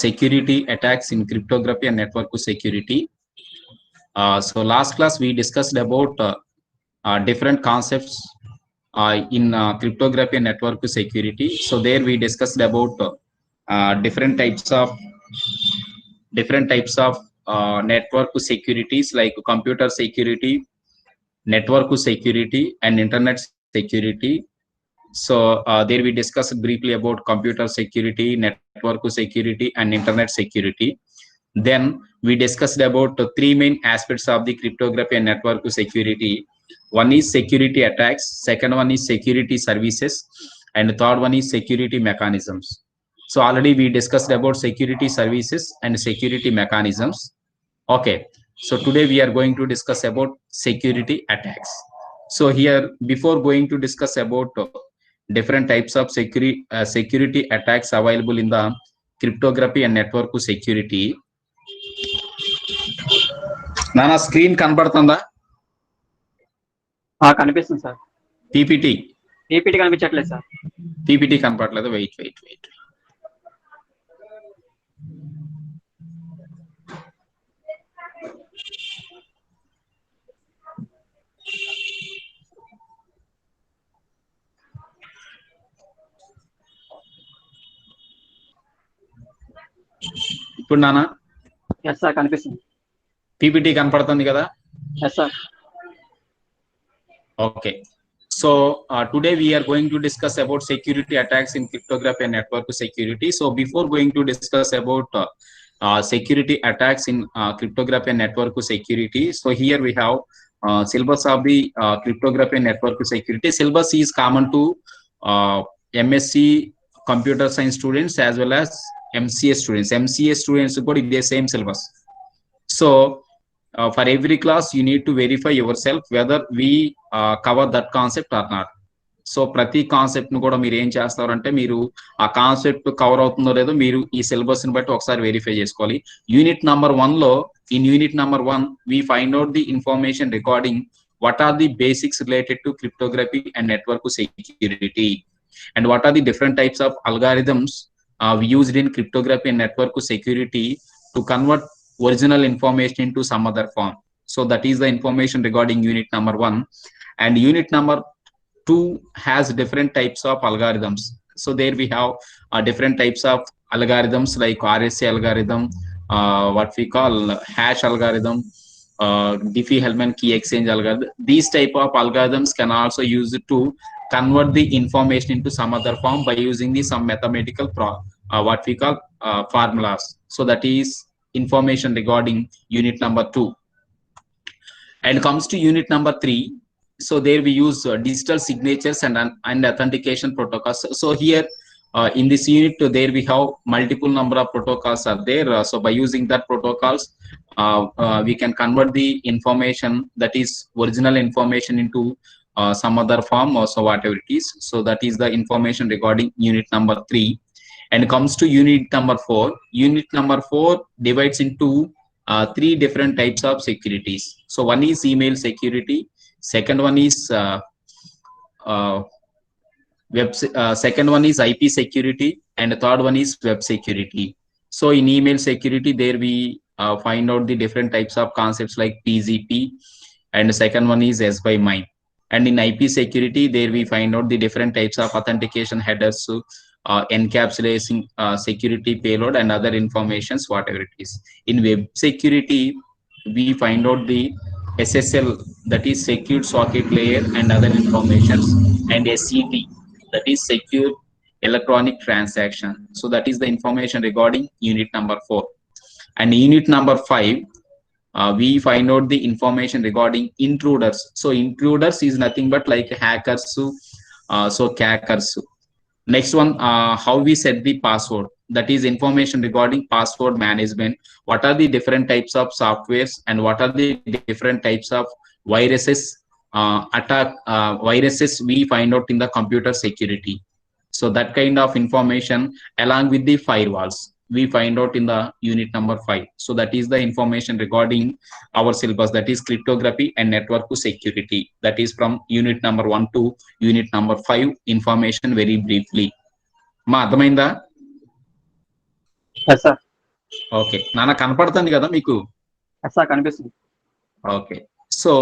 security attacks in cryptography and network security. So last class we discussed about different concepts in cryptography and network security. So there we discussed about different types of network securities like computer security, network security, and internet security. So there we discussed briefly about computer security, network security, and internet security. Then we discussed about the three main aspects of the cryptography and network security. One is security attacks, second one is security services, and the third one is security mechanisms. So already we discussed about security services and security mechanisms. Okay, so today we are going to discuss about security attacks. So here, before going to discuss about different types of security attacks available in the cryptography and network security, నానా screen కనబడుతుందా? కనిపిస్తుంది sir. PPT కనిపించట్లేదు sir. PPT కనపడలేదు. Wait. ఇప్పుడు నానా yes sir కనిపిస్తుంది. PPT కనపడుతుంది కదా? Yes sir. Okay, so today we are going to discuss about security attacks in cryptography and network security. So before going to discuss about security attacks in cryptography and network security, so here we have syllabus of the cryptography and network security. Syllabus is common to MSc computer science students as well as MCA students. MCA students got the same syllabus. So for every class you need to verify yourself whether we cover that concept or not. So ప్రతి concept ను కూడా మీరు ఏం చేస్తారంటే మీరు ఆ concept cover అవుతుందో లేదో మీరు ఈ సిలబస్ ని బట్టి ఒకసారి వెరిఫై చేసుకోవాలి. యూనిట్ నంబర్ 1 లో in unit number 1 we find out the information regarding what are the basics related to cryptography and network security and what are the different types of algorithms we used in cryptography and network security to convert original information into some other form. So that is the information regarding unit number 1. And unit number 2 has different types of algorithms. So there we have different types of algorithms like RSA algorithm, what we call hash algorithm, Diffie-Hellman key exchange algorithm. These type of algorithms can also use it to convert the information into some other form by using the some mathematical what we call formulas. So that is information regarding unit number 2. And comes to unit number 3. So there we use digital signatures and authentication protocols. So here in this unit there we have multiple number of protocols are there. So by using that protocols we can convert the information, that is original information, into some other form or so whatever it is. So that is the information regarding unit number 3. And comes to unit number 4. Unit number 4 divides into 3 different types of securities. So one is email security, second one is second one is IP security, and the third one is web security. So in email security there we find out the different types of concepts like PGP, and the second one is S by MIME. And in IP security there we find out the different types of authentication headers, encapsulating security payload and other informations whatever it is. In web security we find out the SSL, that is secure socket layer, and other informations, and SCT, that is secure electronic transaction. So that is the information regarding unit number 4. And unit number 5 we find out the information regarding intruders. So intruders is nothing but like hackers, so crackers. Next one, how we set the password, that is information regarding password management. What are the different types of softwares and what are the different types of viruses viruses we find out in the computer security. So that kind of information along with the firewalls we find out in the unit number 5. So that is the information regarding our syllabus, that is cryptography and network security. That is from unit number 1 to unit number 5 information very briefly. Ma adhamainda? Yes sir. Okay నాన్న కనపడుతుంది కదా మీకు? Yes sir కనిపిస్తుంది. Okay so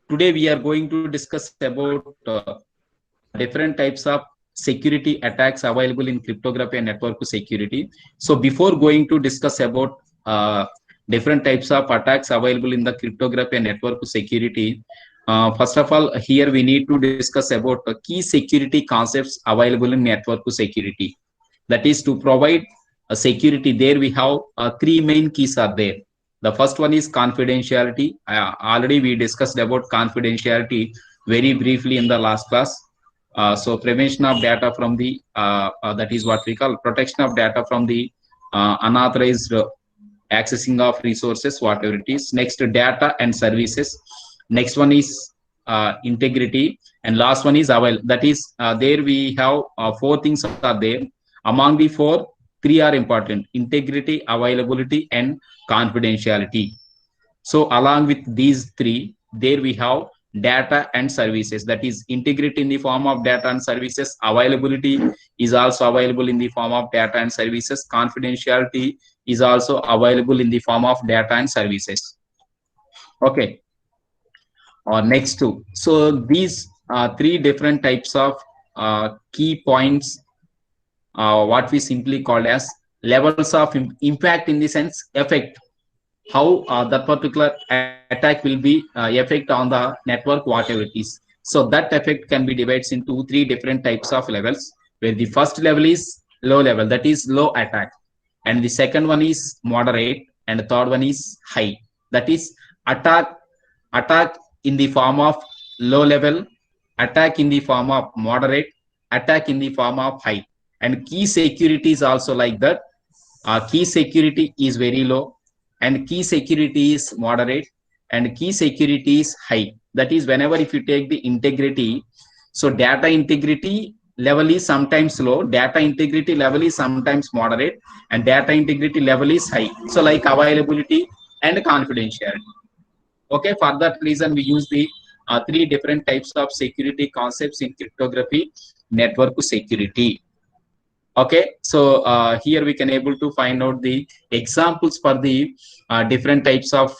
today we are going to discuss about different types of security attacks available in cryptography and network security. So before going to discuss about different types of attacks available in the cryptography and network security, first of all, here we need to discuss about key security concepts available in network security. That is to provide a security. There we have three main keys are there. The first one is confidentiality. Already we discussed about confidentiality very briefly in the last class. So prevention of data from the that is what we call protection of data from the unauthorized accessing of resources, whatever it is. Next, data and services. Next one is integrity, and last one is avail. That is there we have four things are there. Among the four, three are important: integrity, availability, and confidentiality. So along with these three, there we have data and services. That is integrity in the form of data and services. Availability is also available in the form of data and services. Confidentiality is also available in the form of data and services. Okay. Next two. So these three different types of key points, what we simply call as levels of impact, in the sense effect, how that particular attack will be effect on the network, whatever it is. So that effect can be divided into three different types of levels, where the first level is low level, that is low attack, and the second one is moderate, and the third one is high, that is attack in the form of low level, attack in the form of moderate, attack in the form of high. And key security is also like that. Key security is very low, and key security is moderate, and key security is high. That is, whenever if you take the integrity, so data integrity level is sometimes low, data integrity level is sometimes moderate, and data integrity level is high. So like availability and confidentiality. Okay, for that reason we use the three different types of security concepts in cryptography network security. Okay, so here we can able to find out the examples for the different types of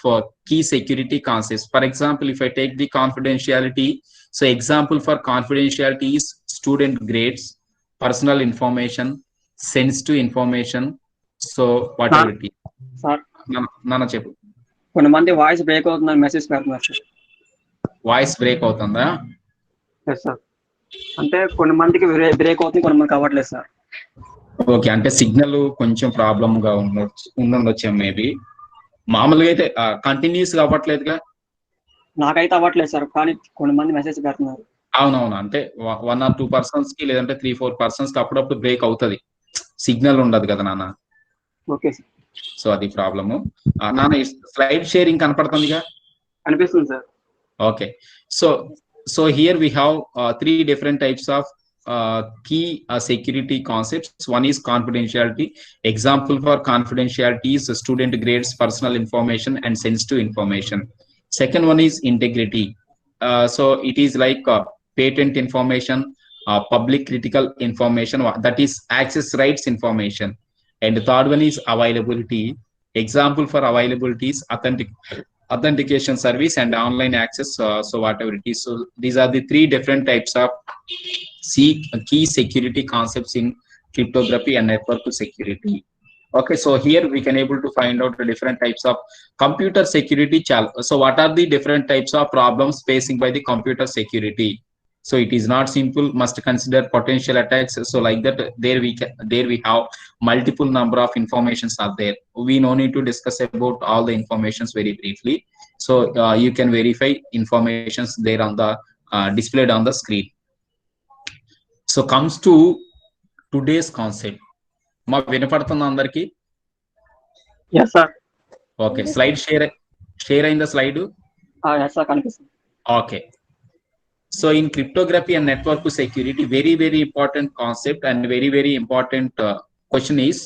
key security concepts. For example, if I take the confidentiality, so example for confidentiality is student grades, personal information, sensitive information. So whatever it is. Sir Nana chepu. కొంతమంది voice break అవుతుందని message పెడుతున్నారు sir. Voice break అవుతుందా? Yes sir. అంటే కొన్ని మందికి break అవుతుంది, కొన్ని మందికి అవ్వట్లేదు సార్. ఓకే, అంటే సిగ్నల్ కొంచెం ప్రాబ్లమ్ గా ఉండొచ్చు మేబీ. మామూలుగా అయితే కంటిన్యూస్ గా అవ్వట్లేదుగా. నాకైతే అవ్వట్లేదు సార్, కానీ కొన్ని మంది మెసేజ్ పెడుతున్నారు. అవునవును, అంటే 1 or 2 persons కి, లేదంటే 3-4 persons కి అప్పుడప్పుడు బ్రేక్ అవుతుంది, సిగ్నల్ ఉండదు కదా నాన్న. Okay sir. సో అది ప్రాబ్లము. నాన్న స్లైడ్ షేరింగ్ కనపడుతుందిగా? అనిపిస్తుంది sir. Okay, so here we have three different types of key security concepts. One is confidentiality. Example for confidentiality is student grades, personal information, and sensitive information. Second one is integrity. So it is like patent information, public critical information, that is access rights information. And the third one is availability. Example for availability is authentication service and online access. So whatever it is. So these are the three different types of key security concepts in cryptography and network security. Okay, so here we can able to find out the different types of computer security. So what are the different types of problems facing by the computer security? So it is not simple, must consider potential attacks. So like that, there we have multiple number of informations are there. We no need to discuss about all the informations very briefly. So you can verify informations there on the displayed on the screen. So comes to today's concept. మా వినపడుతుందా అందరికి? Yes sir. Okay, slide share అయిందా slide? Yes sir కనిపిస్తుంది. Okay, so in cryptography and network security, very important concept and very important question is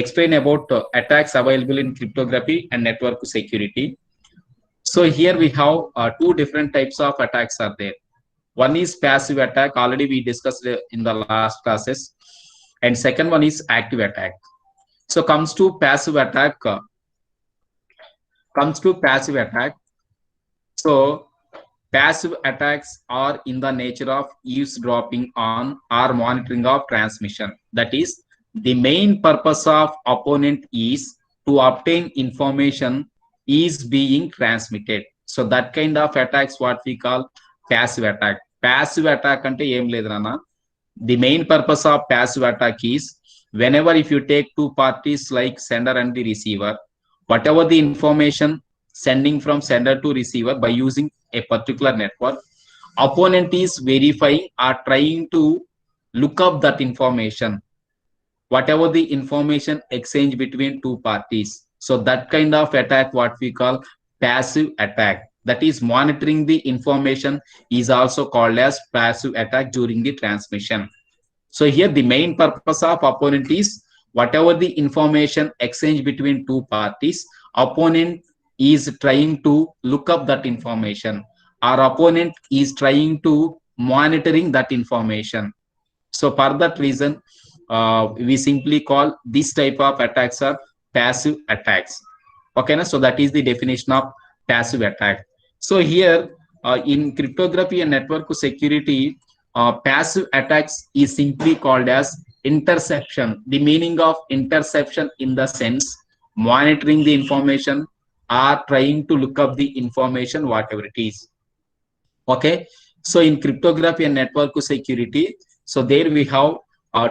explain about attacks available in cryptography and network security. So here we have two different types of attacks are there. One is passive attack. Already we discussed in the last classes. And second one is active attack. So comes to passive attack. So passive attacks are in the nature of eavesdropping on or monitoring of transmission. That is, the main purpose of opponent is to obtain information is being transmitted. So that kind of attacks what we call passive attack. Passive attack ante em ledhu nana. The main purpose of passive attack is whenever if you take two parties like sender and the receiver, whatever the information sending from sender to receiver by using a particular network, opponent is verifying or trying to look up that information, whatever the information exchange between two parties. So that kind of attack what we call passive attack. That is monitoring the information is also called as passive attack during the transmission. So here the main purpose of opponent is whatever the information exchange between two parties, opponent is trying to look up that information. Our opponent is trying to monitoring that information. So for that reason, we simply call this type of attacks are passive attacks. Okay, so that is the definition of passive attack. So here in cryptography and network security, passive attacks is simply called as interception. The meaning of interception in the sense monitoring the information or trying to look up the information, whatever it is. Okay, so in cryptography and network security, so there we have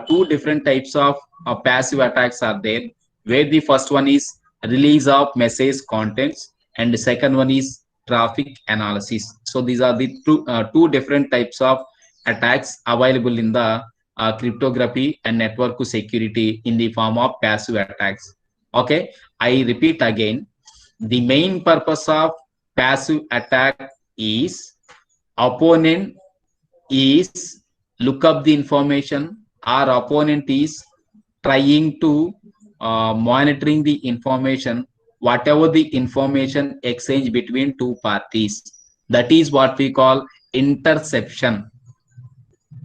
two different types of passive attacks are there, where the first one is release of message contents and the second one is traffic analysis. So these are the two different types of attacks available in the cryptography and network security in the form of passive attacks. Okay, I repeat again, the main purpose of passive attack is opponent is look up the information, our opponent is trying to monitoring the information, whatever the information exchange between two parties. That is what we call interception.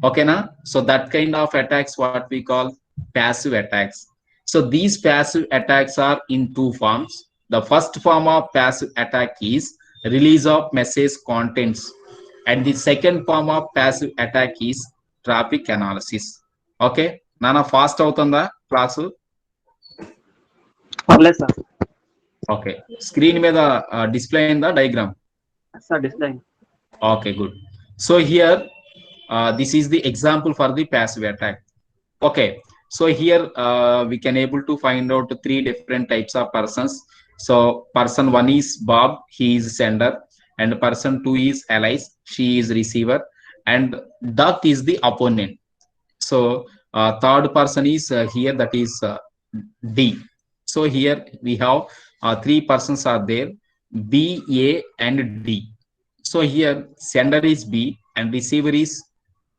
Okay, na? So that kind of attacks what we call passive attacks. So these passive attacks are in two forms. The first form of passive attack is release of message contents, and the second form of passive attack is traffic analysis. Okay, Nana fast అవుతుందా class? పర్లేదు sir. Okay, screen మీద display అయిందా diagram? Sir display. Okay, good. So here this is the example for the passive attack. Okay, so here we can able to find out three different types of persons. So person one is Bob, he is sender, and person two is Alice, she is receiver, and Duck is the opponent. So third person is here, that is D. So here we have three persons are there, B, A, and D. So here sender is B and receiver is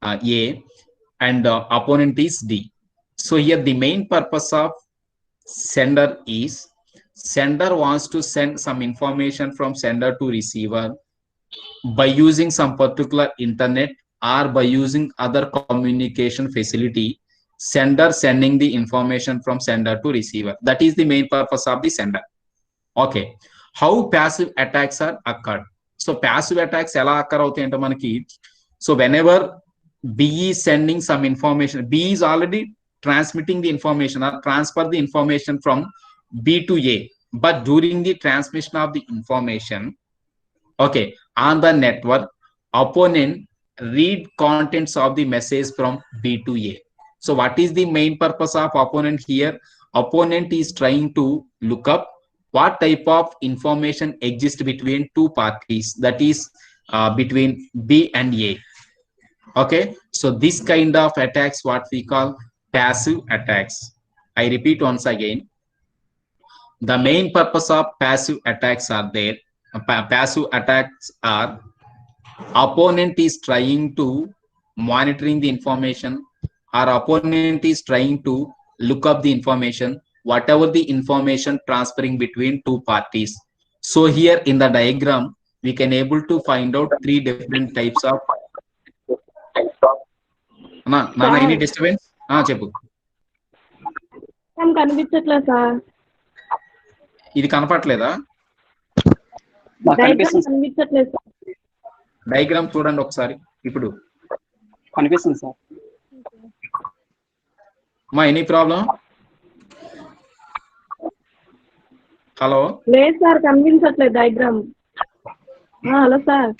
A, and opponent is D. So here the main purpose of sender is sender wants to send some information from sender to receiver by using some particular internet or by using other communication facility. Sender sending the information from sender to receiver. That is the main purpose of the sender. Okay, how passive attacks are occurred? So passive attacks ఎలా occur అవుతాయి అంటే మనకి, so whenever B is sending some information, B is already transmitting the information or transfer the information from B to A, but during the transmission of the information, okay, on the network, opponent read contents of the message from B to A. So what is the main purpose of opponent here? Opponent is trying to look up what type of information exists between two parties, that is between B and A. Okay, so this kind of attacks what we call passive attacks. I repeat once again, the main purpose of passive attacks are there. Passive attacks are opponent is trying to monitoring the information, our opponent is trying to look up the information, whatever the information transferring between two parties. So here in the diagram we can able to find out three different types of నాన్న any disturbance చెప్పు. కనిపించట్లేదు sir. ఇది కనపట్లేదా? కనిపించట్లేదు sir. Diagram చూడండి ఒకసారి. ఇప్పుడు కనిపిస్తుంది sir. మా ఎనీ ప్రాబ్లం? హలో. లేదు సార్, కనిపించట్లేదు డయాగ్రామ్. Hello sir.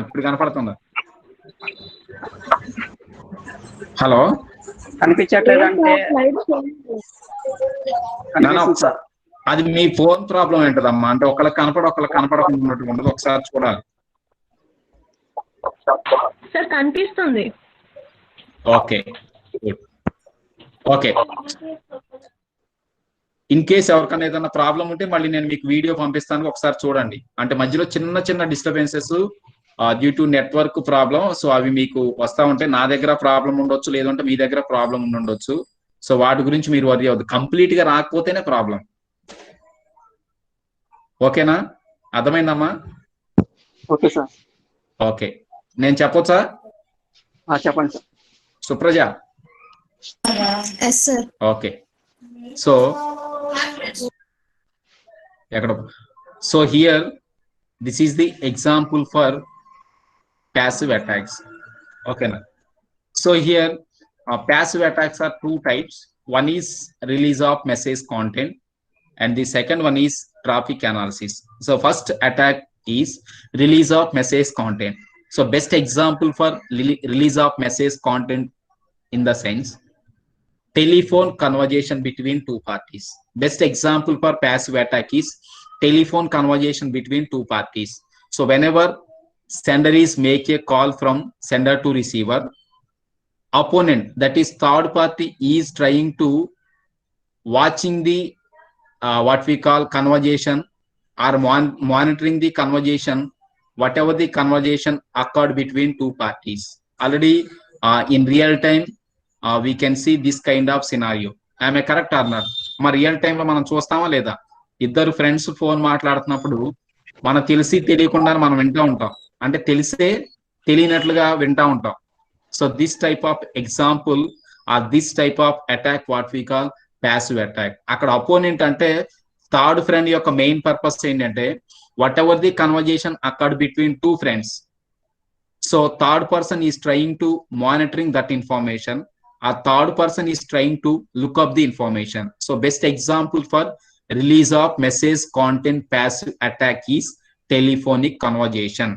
ఇప్పుడు కనపడుతుందా? హలో. కనిపించట్లేదు అంటే అది మీ ఫోన్ ప్రాబ్లం ఏంటదమ్మా? అంటే ఒకళ్ళకి కనపడకుండా ఉండదు. ఒకసారి చూడాలి. సార్ కనిపిస్తుంది. Okay okay. ఇన్ కేస్ ఎవరికైనా ఏదైనా ప్రాబ్లం ఉంటే మళ్ళీ నేను మీకు వీడియో పంపిస్తాను, ఒకసారి చూడండి. అంటే మధ్యలో చిన్న disturbances due to network problem. So అవి మీకు వస్తా ఉంటే నా దగ్గర ప్రాబ్లం ఉండొచ్చు, లేదంటే మీ దగ్గర ప్రాబ్లం ఉండొచ్చు. సో వాటి గురించి మీరు వరి అవ్వద్దు. కంప్లీట్ గా రాకపోతేనే ప్రాబ్లం. ఓకేనా? అర్థమైందమ్మా? Okay sir. ఓకే, నేను చెప్పొచ్చా? చెప్పండి sir. Supraja. Okay. So so here this is the example for passive attacks. Okay na? So here passive attacks are two types. One is release of message content and the second one is traffic analysis. So first attack is release of message content. So best example for release of message content in the sense telephone conversation between two parties. Best example for passive attack is telephone conversation between two parties. So whenever sender is make a call from sender to receiver, opponent, that is third party, is trying to watching the what we call conversation or monitoring the conversation, whatever the conversation occurred between two parties. Already in real time we can see this kind of scenario. Am I correct or not? మా real time లో మనం చూస్తామా లేదా? ఇద్దరు friends phone మాట్లాడుతున్నప్పుడు మనం తెలిసి తెలియకుండా మనం వింటూ ఉంటాం, అంటే తెలిసే తెలియనట్లుగా వింటూ ఉంటాం. So this type of example or this type of attack what we call passive attack. అక్కడ అపోనెంట్ అంటే థర్డ్ ఫ్రెండ్ యొక్క మెయిన్ పర్పస్ ఏంటంటే whatever the conversation occurred between two friends. So third person is trying to monitoring that information. A third person is trying to look up the information. So best example for release of message content passive attack is telephonic conversation.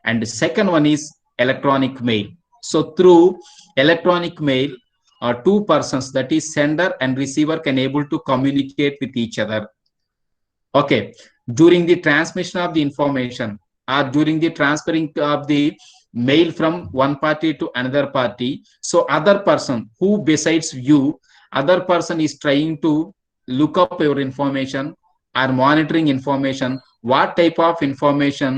And the second one is electronic mail. So through electronic mail, two persons, that is sender and receiver, can able to communicate with each other. Okay, during the transmission of the information or during the transferring of the mail from one party to another party, so other person who besides you, other person is trying to look up your information or monitoring information, what type of information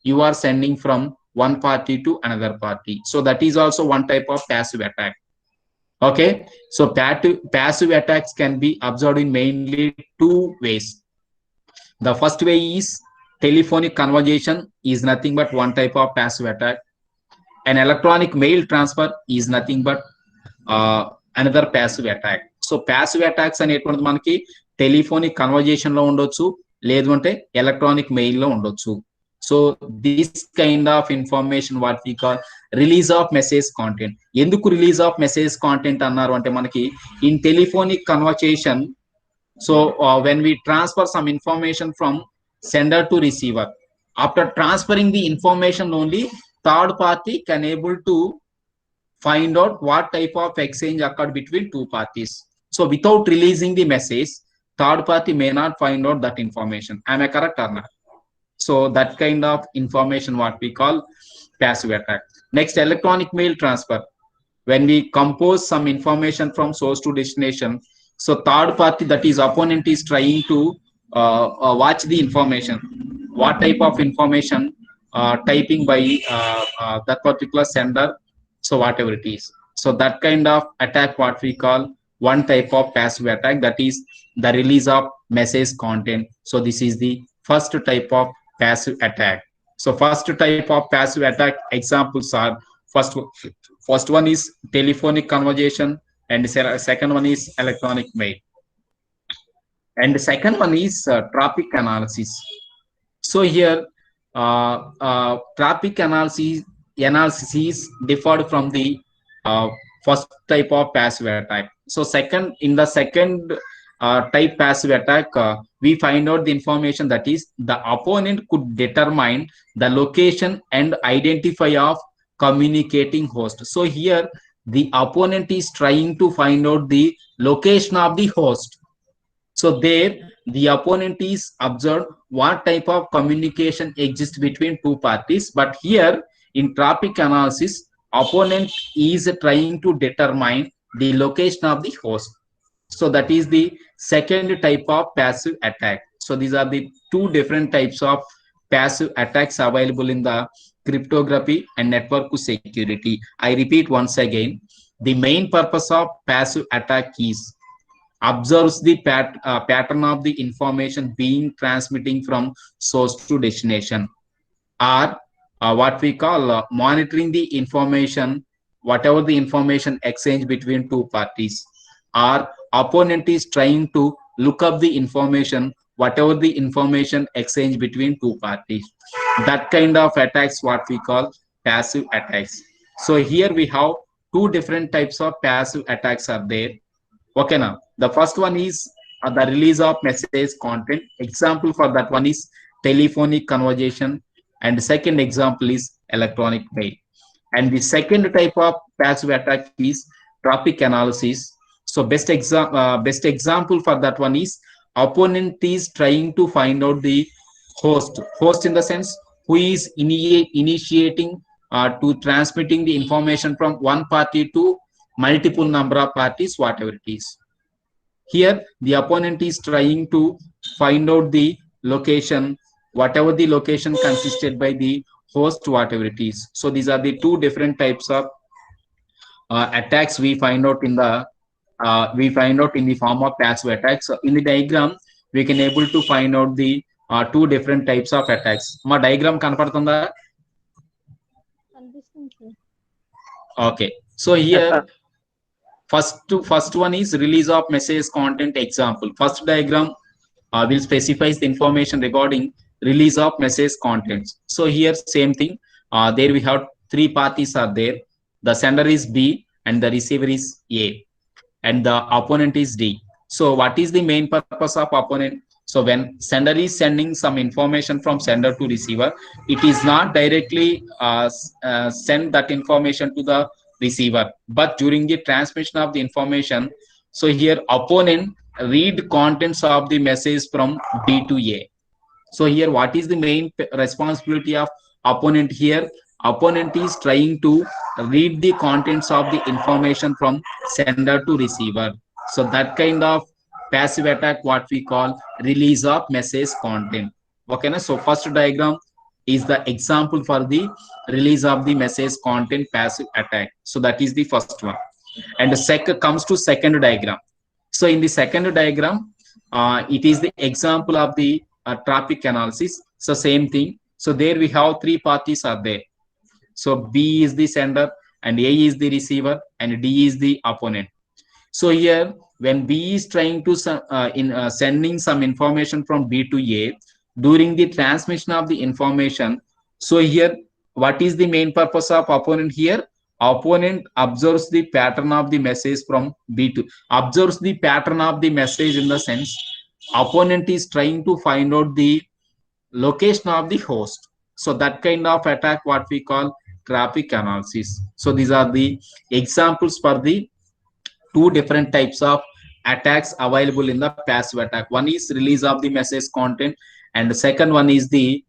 you are sending from one party to another party. So that is also one type of passive attack. Okay, so passive attacks can be observed in mainly two ways. The first way is telephonic conversation is nothing but one type of passive attack. An electronic mail transfer is nothing but another passive attack. So passive attacks అనేటువంటిది మనకి telephonic conversation లో ఉండొచ్చు, లేదు అంటే electronic mail లో ఉండొచ్చు. So this kind of information what we call release of message content. ఎందుకు release of message content అన్నారు అంటే మనకి in telephonic conversation, so when we transfer some information from sender to receiver, after transferring the information only third party can able to find out what type of exchange occurred between two parties. So without releasing the message, third party may not find out that information. Am I correct or not? So that kind of information what we call passive attack. Next, electronic mail transfer. When we compose some information from source to destination, so third party, that is opponent, is trying to watch the information, what type of information typing by that particular sender, so whatever it is. So that kind of attack what we call one type of passive attack, that is the release of message content. So this is the first type of passive attack. So first type of passive attack examples are, First one is telephonic conversation, and second one is electronic mail, and the second one is traffic analysis. So here, traffic analysis differed from the uh, first type of passive attack. So in the second type passive attack, we find out the information that is the opponent could determine the location and identify of communicating host. So here the opponent is trying to find out the location of the host. So there, the opponent is observed what type of communication exists between two parties. But here, in traffic analysis, opponent is trying to determine the location of the host. So that is the second type of passive attack. So these are the two different types of passive attacks available in the cryptography and network security. I repeat once again, the main purpose of passive attack is observes the pattern of the information being transmitting from source to destination, or what we call monitoring the information, whatever the information exchange between two parties, or opponent is trying to look up the information, whatever the information exchange between two parties. That kind of attacks what we call passive attacks. So here we have two different types of passive attacks are there. Okay, now the first one is the release of message content. Example for that one is telephonic conversation, and the second example is electronic mail. And the second type of passive attack is traffic analysis. So best example for that one is opponent is trying to find out the host in the sense who is initiating to transmitting the information from one party to multiple number of parties, whatever it is. Here, the opponent is trying to find out the location, whatever the location consisted by the host, whatever it is. So these are the two different types of attacks we find out in the form of passive attacks. So in the diagram, we can able to find out the two different types of attacks. Ma diagram kanapadtunda? Okay. So here, first one is release of message content example. First diagram will specify the information regarding release of message contents. So here same thing. There we have three parties are there. The sender is B and the receiver is A, and the opponent is D. So what is the main purpose of opponent? So when sender is sending some information from sender to receiver, it is not directly send that information to the receiver, but during the transmission of the information, so here opponent read contents of the message from B to A. So here what is the main responsibility of opponent here? Opponent is trying to read the contents of the information from sender to receiver. So that kind of passive attack what we call release of message content. Okay, na? So first diagram is the example for the release of the message content passive attack. So that is the first one. And the second comes to second diagram. So in the second diagram, it is the example of the traffic analysis. So same thing. So there we have three parties are there. So B is the sender, and A is the receiver, and D is the opponent. So here, when B is trying to sending some information from B to A, during the transmission of the information, so here, what is the main purpose of opponent here? Opponent observes the pattern of the message from B to, observes the pattern of the message in the sense, opponent is trying to find out the location of the host. So that kind of attack, what we call traffic analysis. So these are the examples for the two different types of attacks available in the passive attack. One is release of the message content, and the second one is the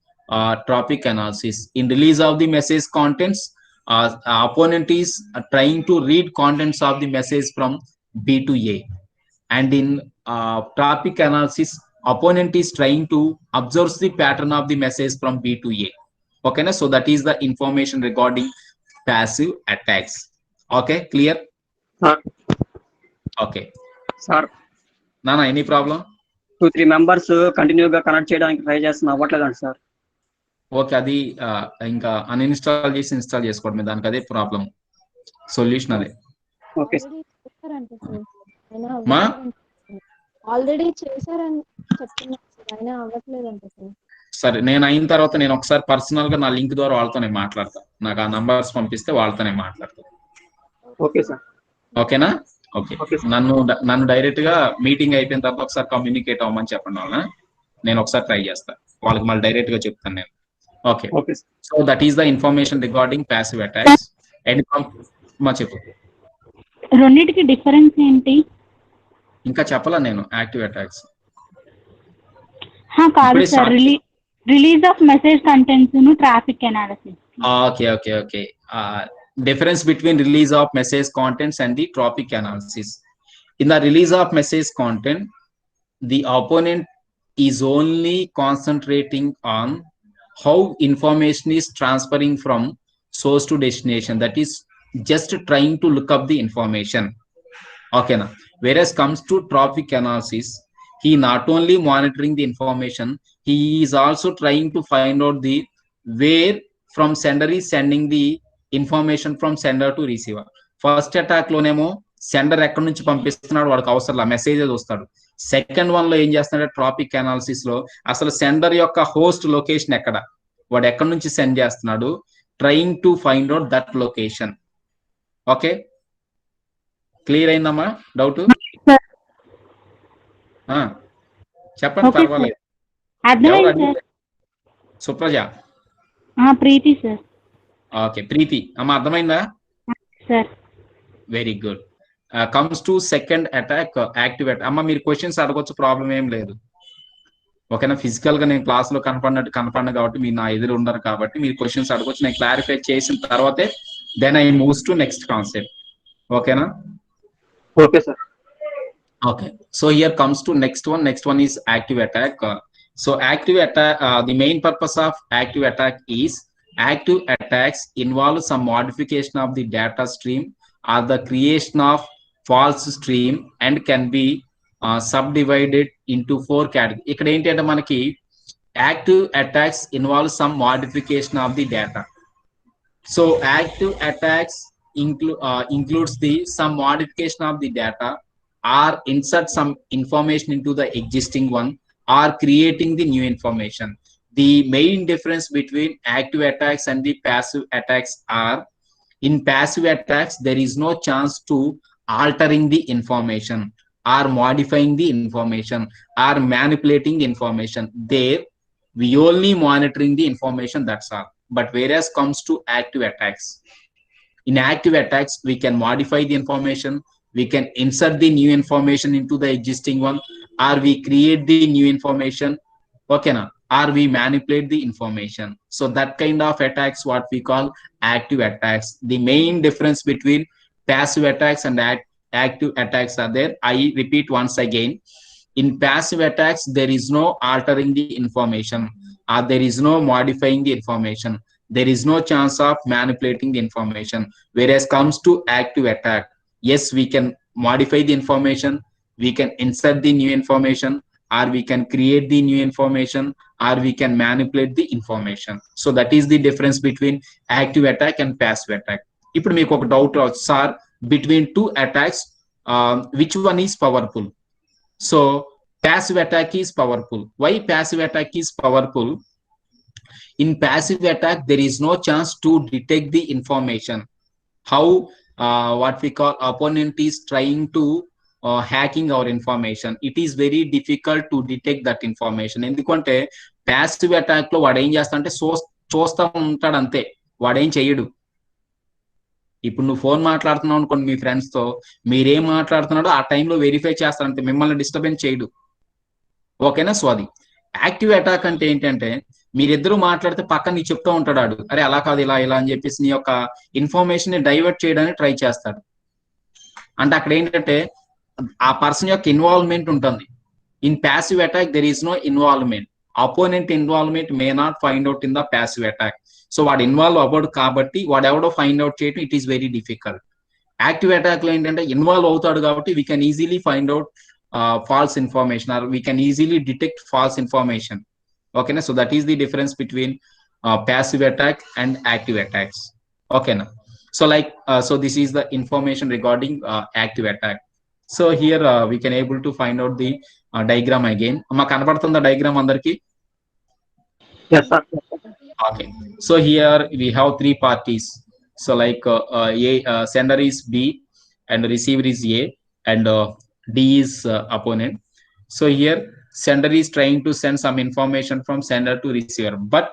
traffic analysis. In release of the message contents, opponent is trying to read contents of the message from B to A, and in traffic analysis, opponent is trying to observe the pattern of the message from B to A. Okay, na? So that is the information regarding passive attacks. Okay, clear? Okay. Sir, Nana, any problem? 2-3 members continue గా connect చేయడానికి try చేస్తున్నా అవ్వట్లేదండి sir. Okay, అది ఇంకా uninstall చేసి install చేసుకోవడమే, దానికి అదే problem. Solution అదే. ఓకే మా ఆల్రెడీ చేశారని చెప్తున్నారు సార్, అయినా అవ్వట్లేదంట సార్. సరే, నేను అయిన తర్వాత నేను ఒకసారి పర్సనల్ గా నా లింక్ ద్వారా వాళ్ళతోనే మాట్లాడతా. నాకు ఆ నంబర్స్ పంపిస్తే వాళ్ళతోనే మాట్లాడతా. Okay sir. ఓకేనా? ఓకే. నన్ను డైరెక్ట్ గా మీటింగ్ అయిపోయిన తర్వాత ఒకసారి కమ్యూనికేట్ అవ్వమని చెప్పండి వాళ్ళ. నేను ఒకసారి ట్రై చేస్తా, వాళ్ళకి మళ్ళీ డైరెక్ట్ గా చెప్తాను నేను. Okay. So that is the information regarding passive attacks. And మా చెప్పు, రెండింటికి డిఫరెన్స్ ఏంటి? ఇంకా చెప్పలా నేను. యాక్టివ్ అటాక్స్ కాదు sir, release of message contents ను traffic analysis. Okay. Difference between release of message contents and the traffic analysis. In the release of message content, the opponent is only concentrating on how information is transferring from source to destination, that is just trying to look up the information. Okay na? Whereas comes to traffic analysis, he not only monitoring the information, he is also trying to find out the where from sender is sending the information from sender to receiver. First attack లోనేమో sender ఎక్కడి నుంచి పంపిస్తున్నాడు వాడికి అవసరం, messages వస్తాడు. Second one లో ఏం చేస్తున్నాడు, ట్రాఫిక్ అనాలిసిస్ లో అసలు సెండర్ యొక్క హోస్ట్ లొకేషన్ ఎక్కడ, వాడు ఎక్కడి నుంచి సెండ్ చేస్తున్నాడు, trying to find out that location. Okay, clear అయిందమ్మా? డౌట్ చెప్పండి, పర్వాలేదు. సుప్రజ, ప్రీతి సార్. ఓకే, ప్రీతి అమ్మ, అర్థమైందా? Sir, very good. Comes to second attack, active attack. అమ్మ మీరు క్వశ్చన్స్ అడగొచ్చు, ప్రాబ్లం ఏం లేదు. ఓకేనా? ఫిజికల్ గా నేను క్లాస్ లో కనపడిన కాబట్టి మీరు నా ఎదురు ఉండరు కాబట్టి మీరు క్వశ్చన్స్ అడగొచ్చు. నేను క్లారిఫై చేసిన తర్వాతే then I moves to next concept. ఓకేనా? Okay sir. Okay, so here comes to next one is active attack. So active attack, the main purpose of active attack is active attacks involve some modification of the data stream or the creation of false stream and can be subdivided into 4 categories. ఇక్కడ ఏంటంటే మనకి active attacks involve some modification of the data. So active attacks includes the some modification of the data, or insert some information into the existing one, or creating the new information. The main difference between active attacks and the passive attacks are, in passive attacks there is no chance to altering the information or modifying the information or manipulating the information. There we only monitoring the information, that's all. But whereas comes to active attacks, in active attacks we can modify the information, we can insert the new information into the existing one, or we create the new information, okay na, or we manipulate the information. So that kind of attacks what we call active attacks. The main difference between passive attacks and active attacks are there. I repeat once again, in passive attacks there is no altering the information, or there is no modifying the information, there is no chance of manipulating the information. Whereas comes to active attack, yes, we can modify the information, we can insert the new information, or we can create the new information, or we can manipulate the information. So that is the difference between active attack and passive attack. ఇప్పుడు మీకు ఒక doubt రావచ్చు, sir between two attacks which one is powerful? So passive attack is powerful. Why passive attack is powerful? In passive attack there is no chance to detect the information, how what we call opponent is trying to hacking our information. It is very difficult to detect that information. ఎందుకంటే passive attack లో వాడు ఏం చేస్తాడంటే చూస్తా ఉంటాడు అంతే, వాడేం చెయ్యడు. ఇప్పుడు నువ్వు ఫోన్ మాట్లాడుతున్నావు అనుకోండి మీ ఫ్రెండ్స్ తో, మీరేం మాట్లాడుతున్నాడో ఆ టైంలో వెరిఫై చేస్తాడంటే, మిమ్మల్ని డిస్టర్బెన్స్ చేయడు. ఓకేనా? సో అది యాక్టివ్ అటాక్ అంటే ఏంటంటే మీరిద్దరూ మాట్లాడితే పక్కన నీకు చెప్తూ ఉంటాడు ఆడు, అరే అలా కాదు ఇలా ఇలా అని చెప్పేసి నీ యొక్క ఇన్ఫర్మేషన్ ని డైవర్ట్ చేయడానికి ట్రై చేస్తాడు. అంటే అక్కడ ఏంటంటే ఆ పర్సన్ యొక్క ఇన్వాల్వ్మెంట్ ఉంటుంది. In passive attack there is no involvement. Opponent involvement may not find out in the passive attack. So వాడు ఇన్వాల్వ్ అవ్వడు కాబట్టి వాడు ఎవడో ఫైండ్ అవుట్ చేయడం it is very difficult. Active attack లో ఏంటంటే ఇన్వాల్వ్ అవుతాడు కాబట్టి we can easily find out false information, or we can easily detect false information. Okay na? So that is the difference between passive attack and active attacks. Okay na? So so this is the information regarding active attack. So here we can able to find out the diagram again. Ma కనబడుతుందా diagram అందరికి? Yes, sir. Okay. So here we have three parties. So sender is B and receiver is A and D is opponent. So here sender is trying to send some information from sender to receiver, but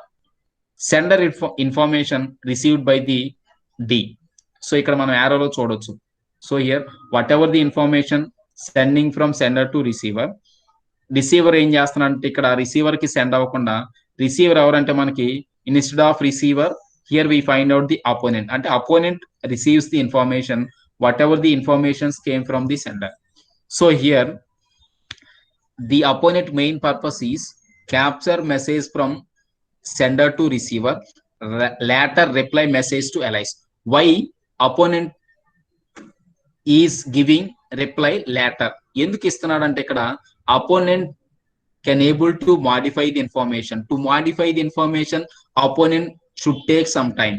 sender information received by the D. So ఇక్కడ మనం arrow లో చూడొచ్చు. So here whatever the information sending from sender to receiver, receiver ఏం చేస్తున్నాడంటే ఇక్కడ receiver కి send అవ్వకుండా receiver ఎవరంటే మనకి instead of receiver here we find out the opponent, అంటే opponent receives the information whatever the informations came from the sender. So here the opponent main purpose is capture message from sender to receiver, later reply message to allies. Why opponent is giving reply later? ఎందుకు ఇస్తున్నాడు అంటే ఇక్కడ opponent can able to modify the information. To modify the information, opponent should take some time,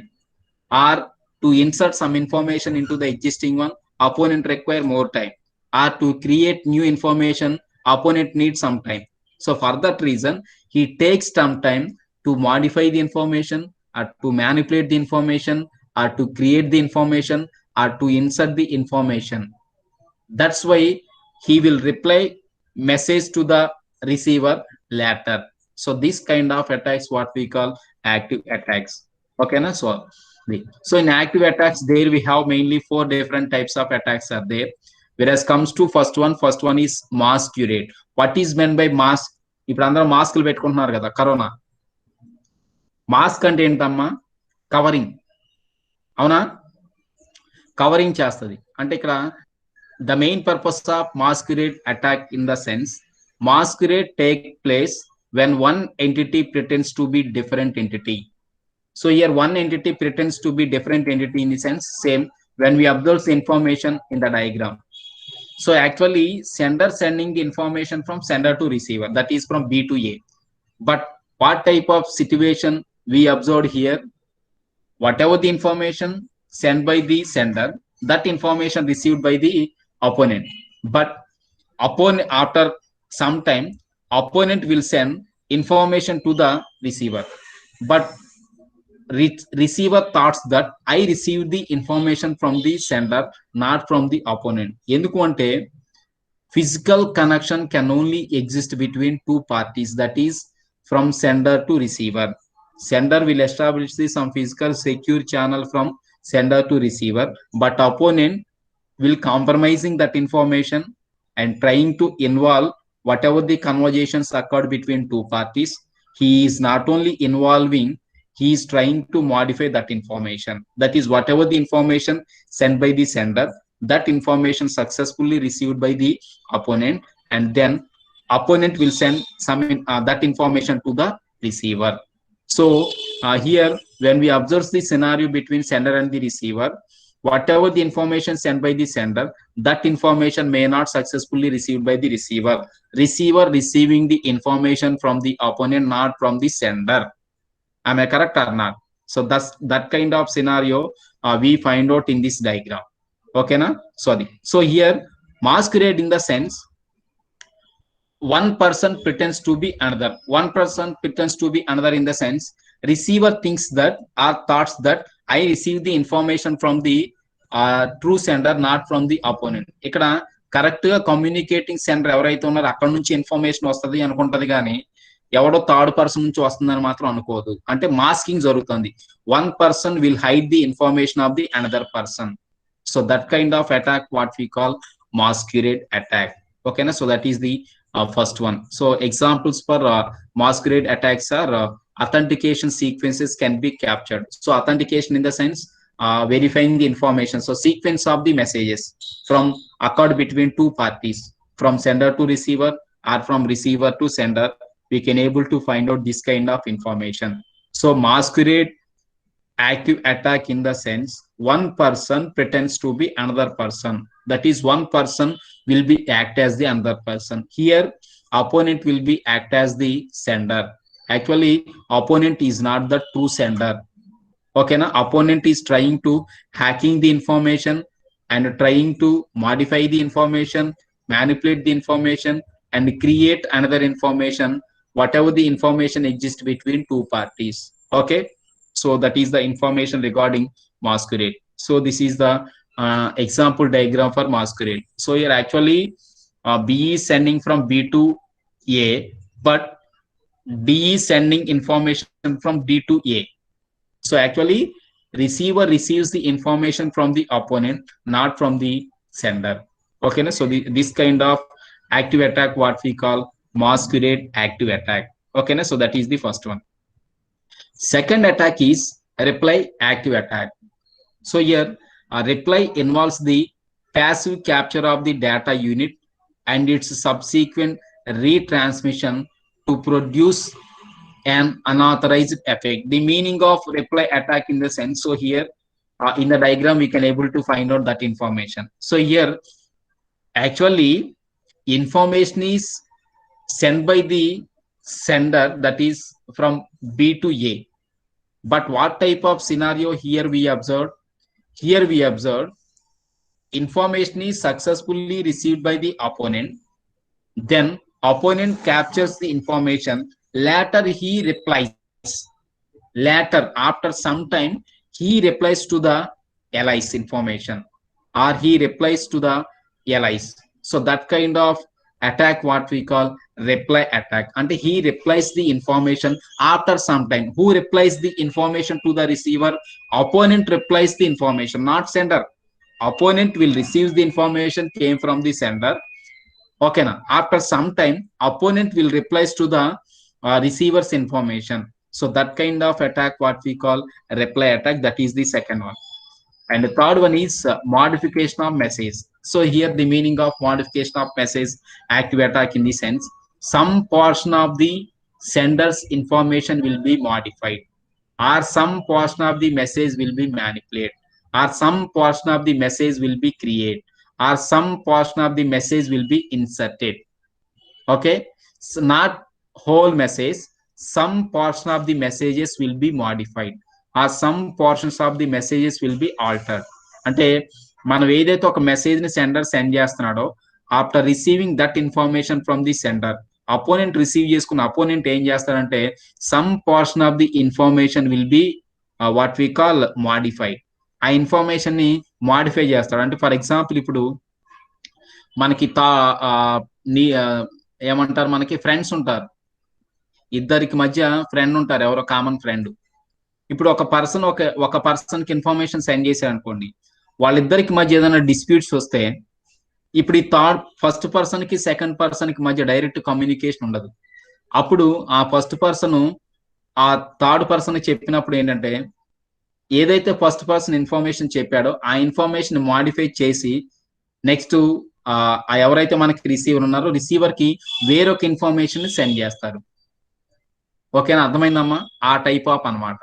or to insert some information into the existing one, opponent require more time, or to create new information, opponent needs some time. So for that reason, he takes some time to modify the information, or to manipulate the information, or to create the information, or to insert the information. That's why he will reply message to the receiver later. So this kind of attacks what we call active attacks. Okay na? So in active attacks there we have mainly 4 different types of attacks are there. Whereas comes to first one is masquerade. What is meant by mask? ఇప్పుడు అందరూ మాస్కులు పెట్టుకుంటున్నారు కదా corona. Mask అంటే ఏంటమ్మా? Covering, అవునా? Covering చేస్తుంది. అంటే ఇక్కడ the main purpose of masquerade attack in the sense, masquerade take place when one entity pretends to be different entity. So here one entity pretends to be different entity in the sense same when we observe the information in the diagram. So actually sender sending the information from sender to receiver, that is from B to A. But what type of situation we observed here? Whatever the information sent by the sender, that information received by the opponent. But after some time, opponent will send information to the receiver. But receiver thoughts that I received the information from the sender, not from the opponent. Enduku ante physical connection can only exist between two parties, that is from sender to receiver. Sender will establish some physical secure channel from sender to receiver, but opponent will compromising that information and trying to involve whatever the conversations occurred between two parties. He is not only involving, he is trying to modify that information. That is whatever the information sent by the sender, that information successfully received by the opponent, and then opponent will send some that information to the receiver. So here when we observe the scenario between sender and the receiver, whatever the information sent by the sender, that information may not successfully received by the receiver. Receiver receiving the information from the opponent, not from the sender. Am I correct or not? So that's that kind of scenario we find out in this diagram. Okay na? Sorry. So here masquerade in the sense, one person pretends to be another. One person pretends to be another in the sense, receiver thinks that or thoughts that I received the information from the true sender, not from the opponent. ఇక్కడ correct గా communicating sender ఎవరైతే ఉన్నారో అక్కడ నుంచి information వస్తుంది అనుకుంటది, కానీ ఎవడో third person నుంచి వస్తుందని మాత్రం అనుకోదు. అంటే మాస్కింగ్ జరుగుతుంది. One person will hide the information of the another person. So that kind of attack what we call masquerade attack. Okay na? So that is the first one. So examples for masquerade attacks are authentication sequences can be captured. So authentication in the sense verifying the information. So sequence of the messages from occurred between two parties, from sender to receiver or from receiver to sender, we can able to find out this kind of information. So masquerade active attack in the sense, one person pretends to be another person. That is one person will be act as the another person. Here opponent will be act as the sender. Actually opponent is not the true sender. Okay, na opponent is trying to hacking the information and trying to modify the information, manipulate the information, and create another information, whatever the information exists between two parties. Okay, so that is the information regarding masquerade. So this is the example diagram for masquerade. So here actually B is sending from B to A, but D is sending information from D to A. So actually, receiver receives the information from the opponent, not from the sender. Okay, so this kind of active attack, what we call masquerade active attack. Okay, so that is the first one. Second attack is reply active attack. So here, a reply involves the passive capture of the data unit and its subsequent retransmission to produce an unauthorized effect. The meaning of reply attack in the sense, so here in the diagram we can able to find out that information. So here actually information is sent by the sender, that is from B to A. But what type of scenario here we observe? Here we observe information is successfully received by the opponent, then opponent captures the information, later he replies, later after some time he replies to the allies information, or he replies to the allies. So that kind of attack what we call reply attack, and he replies the information after some time. Who replies the information to the receiver? Opponent replies the information, not sender. Opponent will receive the information came from the sender. Okay, now after some time opponent will replies to the receiver's information. So that kind of attack what we call reply attack, that is the second one. And the third one is modification of message. So here the meaning of modification of message active attack in the sense, some portion of the sender's information will be modified, or some portion of the message will be manipulated, or some portion of the message will be created, or some portion of the message will be inserted. Okay, so not whole message, some portion of the messages will be modified, or some portions of the messages will be altered. అంటే మనం ఏదైతే ఒక message ని sender send చేస్తున్నాడో, after receiving that information from the sender, opponent receive చేసుకున్న opponent ఏం చేస్తాడంటే some portion of the information will be what we call modified. ఆ ఇన్ఫర్మేషన్ ని మాడిఫై చేస్తాడు. అంటే ఫర్ ఎగ్జాంపుల్ ఇప్పుడు మనకి ఏమంటారు, మనకి ఫ్రెండ్స్ ఉంటారు, ఇద్దరికి మధ్య ఫ్రెండ్ ఉంటారు, ఎవరో కామన్ ఫ్రెండ్. ఇప్పుడు ఒక పర్సన్ కి ఇన్ఫర్మేషన్ సెండ్ చేశారు అనుకోండి, వాళ్ళిద్దరికి మధ్య ఏదైనా డిస్ప్యూట్స్ వస్తే, ఇప్పుడు ఈ ఫస్ట్ పర్సన్ కి సెకండ్ పర్సన్ కి మధ్య డైరెక్ట్ కమ్యూనికేషన్ ఉండదు. అప్పుడు ఆ ఫస్ట్ పర్సన్ ఆ థర్డ్ పర్సన్ చెప్పినప్పుడు ఏంటంటే, ఏదైతే ఫస్ట్ పర్సన్ ఇన్ఫర్మేషన్ చెప్పాడో ఆ ఇన్ఫర్మేషన్ మాడిఫై చేసి నెక్స్ట్ ఎవరైతే మనకి రిసీవర్ ఉన్నారో రిసీవర్ కి వేరొక ఇన్ఫర్మేషన్ సెండ్ చేస్తారు. ఓకేనా, అర్థమైందమ్మా? ఆ టైప్ ఆఫ్ అన్నమాట.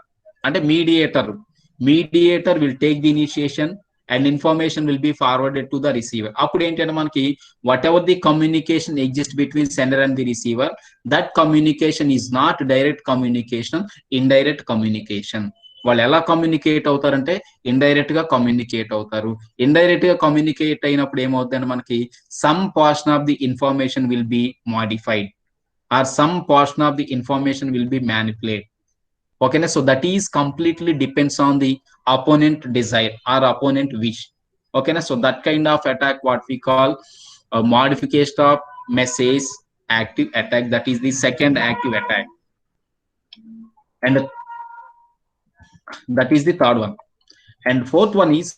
అంటే mediator will take the initiation and information will be forwarded to the receiver. అప్పుడు ఏంటంటే మనకి what ever the communication exist between sender and the receiver, that communication is not direct communication, indirect communication. వాళ్ళు ఎలా communicate అవుతారంటే indirect గా communicate అవుతారు. Indirect గా communicate అయినప్పుడు ఏమవుతుందంటే మనకి some portion of the information will B modified, or some portion of the information will be manipulated. Okay, so that is completely depends on the opponent desire or opponent wish. Okay, so that kind of attack what we call a modification of message active attack, that is the second active attack, and that is the third one. And fourth one is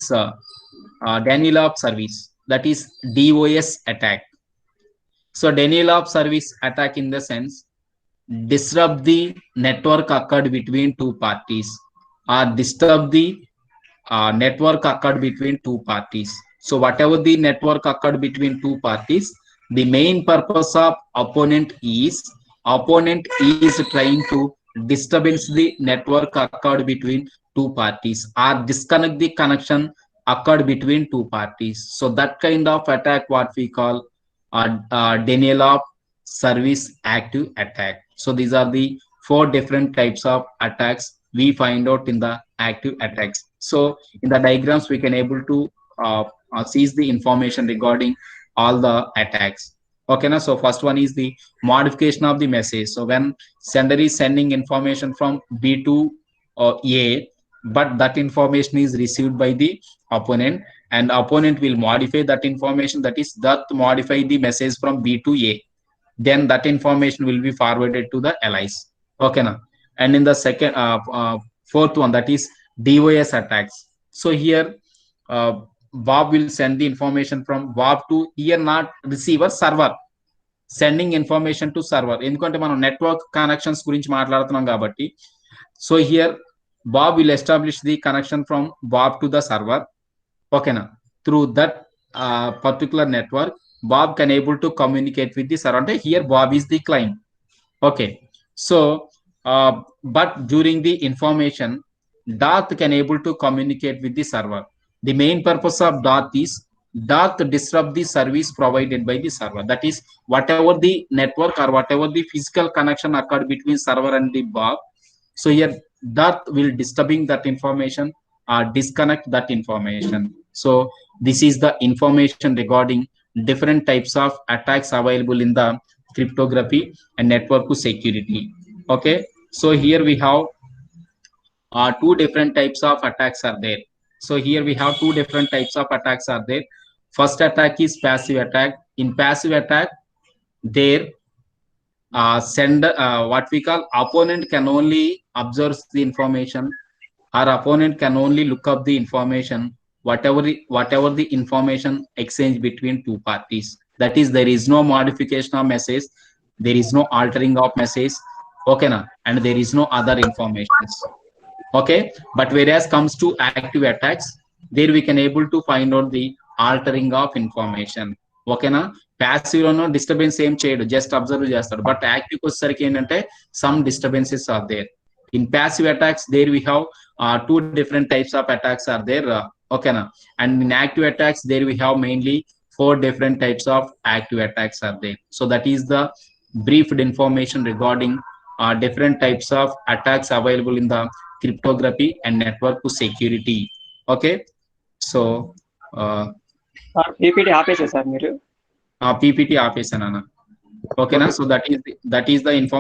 denial of service, that is DOS attack. So denial of service attack in the sense, disrupt the network occurred between two parties, or disturb the network occurred between two parties. So whatever the network occurred between two parties, the main purpose of opponent is trying to disturbance the network occurred between two parties, or disconnect the connection occurred between two parties. So that kind of attack what we call denial of service active attack. So these are the 4 different types of attacks we find out in the active attacks. So in the diagrams we can able to seize the information regarding all the attacks. Okay na? So first one is the modification of the message. So when sender is sending information from B to A, but that information is received by the opponent, and opponent will modify that information, that is that modify the message from B to A, then that information will be forwarded to the allies. Okay na? And in the second fourth one, that is DOS attacks. So here Bob will send the information from Bob to here, not receiver, server, sending information to server. ఎందుకంటే మనం network connections గురించి మాట్లాడుతున్నాం కాబట్టి, so here Bob will establish the connection from Bob to the server. Okay na? Through that particular network, Bob can able to communicate with the server. Here Bob is the client. Okay, so but during the information, Darth can able to communicate with the server. The main purpose of Darth is Darth disrupt the service provided by the server. That is, whatever the network or whatever the physical connection occurred between server and the Bob, so here Darth will disturbing that information or disconnect that information. So this is the information regarding different types of attacks available in the cryptography and network security. Okay, so here we have two different types of attacks are there. So here we have two different types of attacks are there. First attack is passive attack. In passive attack, there sender what we call opponent can only observe the information, or opponent can only look up the information, whatever the information exchange between two parties. That is, there is no modification of message, there is no altering of message. Okay na? And there is no other informations. Okay, but whereas comes to active attacks, there we can able to find out the altering of information. Okay na? Passive lono disturbance ఏం చేయడు, just observe చేస్తాడు. But active వచ్చేసరికి ఏంటంటే some disturbances are there. In passive attacks, there we have two different types of attacks are there. Okay na? And in active attacks, there we have mainly four different types of active attacks are there. So that is the briefed information regarding different types of attacks available in the cryptography and network security. Okay, so PPT ఆపేసే sir మీరు PPT ఆపేసాను. Okay na? So that is the information